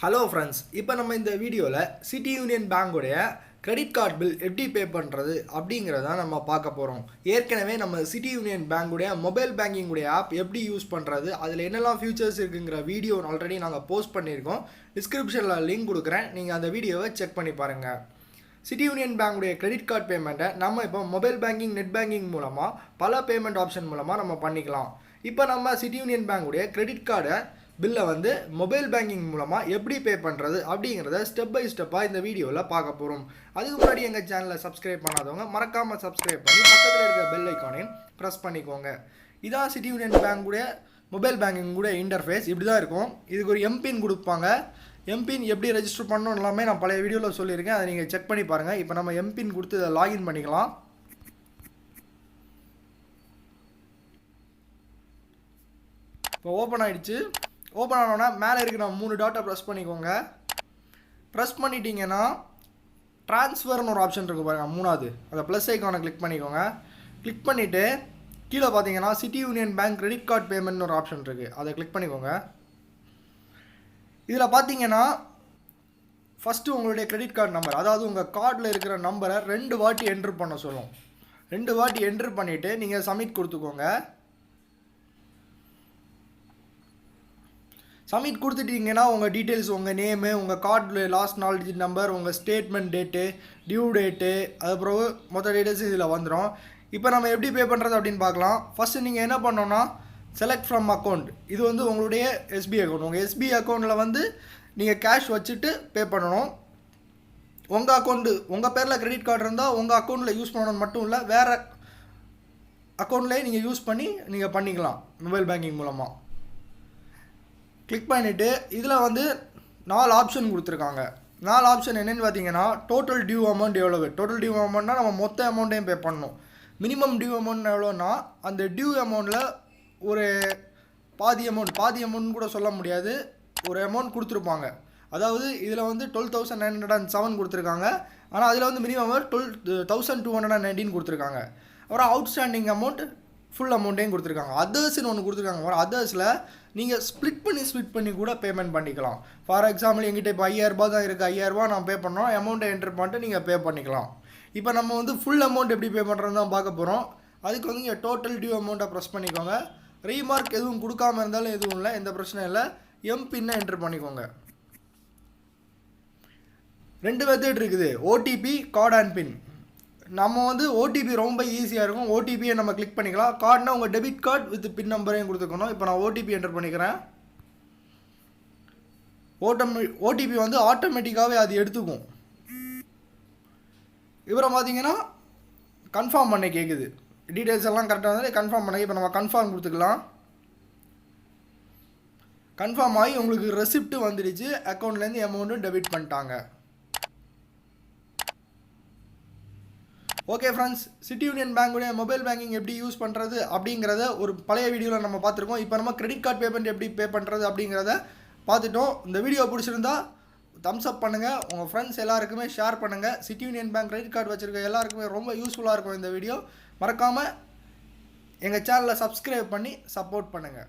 Hello friends, இப்போ நம்ம இந்த வீடியோவில் சிட்டி யூனியன் பேங்கோடைய கிரெடிட் கார்டு பில் எப்படி பே பண்ணுறது அப்படிங்கிறத நம்ம பார்க்க போகிறோம். ஏற்கனவே நம்ம சிட்டி யூனியன் பேங்குடைய மொபைல் பேங்கிங்குடைய ஆப் எப்படி யூஸ் பண்ணுறது, அதில் என்னெல்லாம் ஃபியூச்சர்ஸ் இருக்குங்கிற வீடியோ ஆல்ரெடி நாங்கள் போஸ்ட் பண்ணியிருக்கோம். டிஸ்கிரிப்ஷனில் லிங்க் கொடுக்குறேன், நீங்கள் அந்த வீடியோவை செக் பண்ணி பாருங்கள். சிட்டி யூனியன் பேங்குடைய கிரெடிட் கார்டு பேமெண்ட்டை நம்ம இப்போ மொபைல் பேங்கிங், நெட் பேங்கிங் மூலமாக பல பேமெண்ட் ஆப்ஷன் மூலமாக நம்ம பண்ணிக்கலாம். இப்போ நம்ம சிட்டி யூனியன் பேங்குடைய கிரெடிட் கார்டை பில்லை வந்து மொபைல் பேங்கிங் மூலமாக எப்படி பே பண்ணுறது அப்படிங்கிறத ஸ்டெப் பை ஸ்டெப்பாக இந்த வீடியோவில் பார்க்க போகிறோம். அதுக்கு முன்னாடி எங்கள் சேனலை சப்ஸ்கிரைப் பண்ணாதவங்க மறக்காமல் சப்ஸ்கிரைப் பண்ணி பக்கத்தில் இருக்க பெல் ஐக்கானையும் ப்ரெஸ் பண்ணிக்கோங்க. இதான் சிட்டி யூனியன் பேங்குடைய மொபைல் பேங்கிங் கூட இன்டர்ஃபேஸ் இப்படி தான் இருக்கும். இதுக்கு ஒரு எம்பின் கொடுப்பாங்க. எம்பின் எப்படி ரெஜிஸ்டர் பண்ணணும் எல்லாமே நான் பழைய வீடியோவில் சொல்லியிருக்கேன், அதை நீங்கள் செக் பண்ணி பாருங்கள். இப்போ நம்ம எம்பின் கொடுத்து இதை லாகின் பண்ணிக்கலாம். இப்போ ஓப்பன் ஆகிடுச்சு. ஓப்பன் ஆனோன்னா மேலே இருக்கிற 3 டாட்டை ப்ரெஸ் பண்ணிக்கோங்க. ப்ரெஸ் பண்ணிட்டீங்கன்னா ட்ரான்ஸ்ஃபர்னு ஒரு ஆப்ஷன் இருக்குது பாருங்கள், 3வது அந்த ப்ளஸ் ஐக்கானை கிளிக் பண்ணிக்கோங்க. கிளிக் பண்ணிவிட்டு கீழே பார்த்தீங்கன்னா சிட்டி யூனியன் பேங்க் கிரெடிட் கார்டு பேமெண்ட்னு ஒரு ஆப்ஷன் இருக்குது, அதை கிளிக் பண்ணிக்கோங்க. இதில் பார்த்தீங்கன்னா ஃபஸ்ட்டு உங்களுடைய கிரெடிட் கார்டு நம்பர், அதாவது உங்கள் கார்டில் இருக்கிற நம்பரை 2 வாட்டி என்ட்ரு பண்ண சொல்லும். 2 வாட்டி என்ட்ரு பண்ணிவிட்டு நீங்கள் சப்மிட் கொடுத்துக்கோங்க. சப்மிட் கொடுத்துட்டீங்கன்னா உங்கள் டீட்டெயில்ஸ், உங்கள் நேமு, உங்கள் கார்டில் லாஸ்ட் 4 டிஜிட் நம்பர், உங்கள் ஸ்டேட்மெண்ட் டேட்டு, டியூ டேட்டு, அதுக்கப்புறம் மொத்த டீட்டெயில்ஸ் இதில் வந்துடும். இப்போ நம்ம எப்படி பே பண்ணுறது அப்படின்னு பார்க்கலாம். ஃபஸ்ட்டு நீங்கள் என்ன பண்ணோன்னா செலக்ட் ஃப்ரம் அக்கௌண்ட், இது வந்து உங்களுடைய எஸ்பிஐ அக்கௌண்ட். உங்கள் எஸ்பிஐ அக்கௌண்ட்டில் வந்து நீங்கள் கேஷ் வச்சுட்டு பே பண்ணணும். உங்கள் அக்கௌண்ட்டு, உங்கள் பேரில் கிரெடிட் கார்டு இருந்தால் உங்கள் அக்கௌண்ட்டில் யூஸ் பண்ணணும் மட்டும் இல்லை, வேறு அக்கௌண்ட்லேயே நீங்கள் யூஸ் பண்ணி நீங்கள் பண்ணிக்கலாம் மொபைல் பேங்கிங் மூலமாக. கிளிக் பண்ணிவிட்டு இதில் வந்து 4 ஆப்ஷன் கொடுத்துருக்காங்க. 4 ஆப்ஷன் என்னென்னு பார்த்தீங்கன்னா டோட்டல் டியூ அமௌண்ட் எவ்வளவு. டோட்டல் டியூ அமௌண்ட்னா நம்ம மொத்த அமௌண்ட்டையும் பே பண்ணணும். மினிமம் டியூ அமௌண்ட் எவ்வளோன்னா அந்த டியூ அமௌண்ட்டில் ஒரு பாதி அமௌண்ட் கூட சொல்ல முடியாது, ஒரு அமௌண்ட் கொடுத்துருப்பாங்க. அதாவது இதில் வந்து 12,907 கொடுத்துருக்காங்க. ஆனால் அதில் வந்து மினிமம் 12,219 கொடுத்துருக்காங்க. அப்புறம் அவுட்ஸ்டாண்டிங் அமௌண்ட் ஃபுல் அமௌண்ட்டையும் கொடுத்துருக்காங்க. அதர்ஸ்னு ஒன்று கொடுத்துருக்காங்க. அதர்ஸில் நீங்கள் ஸ்ப்ளிட் பண்ணி கூட பேமெண்ட் பண்ணிக்கலாம். ஃபார் எக்ஸாம்பிள் எங்கிட்ட இப்போ 5,000 தான் இருக்குது, 5,000 நான் பே பண்ணோம், அமௌண்ட்டை என்ட்ரு பண்ணிட்டு நீங்கள் பே பண்ணிக்கலாம். இப்போ நம்ம வந்து ஃபுல் அமௌண்ட் எப்படி பே பண்ணுறது தான் பார்க்க போகிறோம். அதுக்கு வந்து நீங்கள் டோட்டல் டியூ அமௌண்ட்டை ப்ரெஸ் பண்ணிக்கோங்க. ரீமார்க் எதுவும் கொடுக்காமல் இருந்தாலும் எதுவும் இல்லை, எந்த பிரச்சனையும் இல்லை. எம்பின்னை என்ட்ரு பண்ணிக்கோங்க. 2 மெத்தட் இருக்குது, ஓடிபி, கார்டு அண்ட் பின். நம்ம வந்து ஓடிபி ரொம்ப ஈஸியாக இருக்கும். ஓடிபியை நம்ம கிளிக் பண்ணிக்கலாம். கார்டுனா உங்கள் டெபிட் கார்டு வித் பின் நம்பரையும் கொடுத்துக்கணும். இப்போ நான் ஓடிபி என்டர் பண்ணிக்கிறேன். ஓடிபி வந்து ஆட்டோமேட்டிக்காகவே அது எடுத்துக்கும். இவரை பார்த்தீங்கன்னா கன்ஃபார்ம் பண்ண கேட்குது. டீட்டெயில்ஸ் எல்லாம் கரெக்டாக இருந்தாலும் கன்ஃபார்ம் பண்ண. இப்போ நம்ம கன்ஃபார்ம் கொடுத்துக்கலாம். கன்ஃபார்ம் ஆகி உங்களுக்கு ரெசிப்ட் வந்துடுச்சு. அக்கௌண்ட்லேருந்து அமௌண்ட்டும் டெபிட் பண்ணிட்டாங்க. ஓகே ஃப்ரெண்ட்ஸ், சிட்டி யூனியன் பேங்குடைய மொபைல் பேங்கிங் எப்படி யூஸ் பண்ணுறது அப்படிங்கிறத ஒரு பழைய வீடியோவில் நம்ம பார்த்துருக்கோம். இப்போ நம்ம கிரெடிட் கார்டு பேமெண்ட் எப்படி பே பண்ணுறது அப்படிங்கிறத பார்த்துட்டோம். இந்த வீடியோ பிடிச்சிருந்தா தம்ஸ் அப் பண்ணுங்கள், உங்கள் ஃப்ரெண்ட்ஸ் எல்லாருக்குமே ஷேர் பண்ணுங்கள். City Union Bank credit card வச்சுருக்க எல்லாருக்குமே ரொம்ப யூஸ்ஃபுல்லாக இருக்கும் இந்த வீடியோ. மறக்காமல் எங்கள் சேனலை சப்ஸ்கிரைப் பண்ணி சப்போர்ட் பண்ணுங்கள்.